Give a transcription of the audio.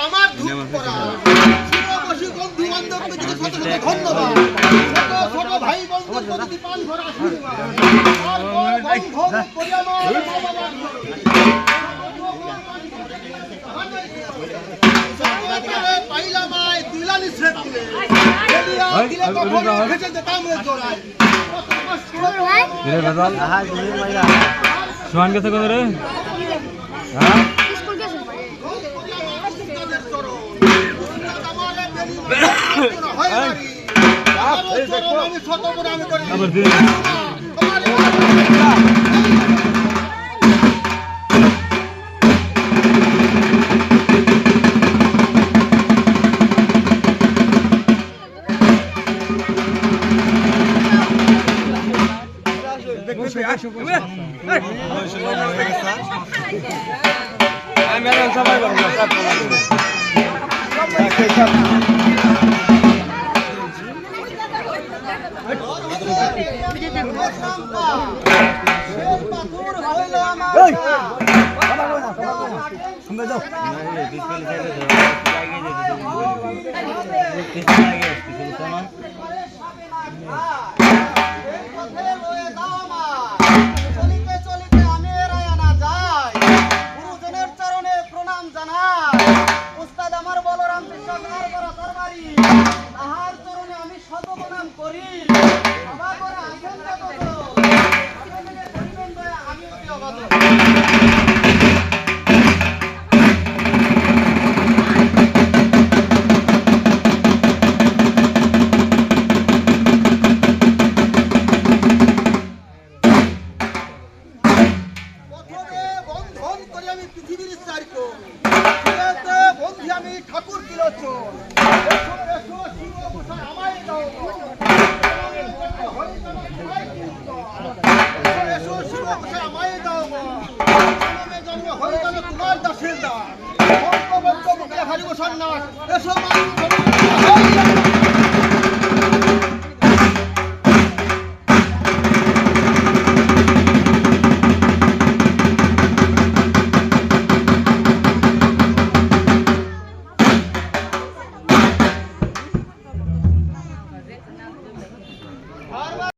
আমার ধূপ করা শিরোবাসী বন্ধু বান্ধবকে যদি শত শত ধন্যবাদ, ছোট ভাই বন্ধুকে যদি পান ভরা আশীর্বাদ, বন্ধন করি আমার পাইলাম দিলানি শ্রেতি দিলে কখন ভেসে যেতাম জোড়ায় সোহান গেছে কোন রে? হ্যাঁ তোমার দাসের দাস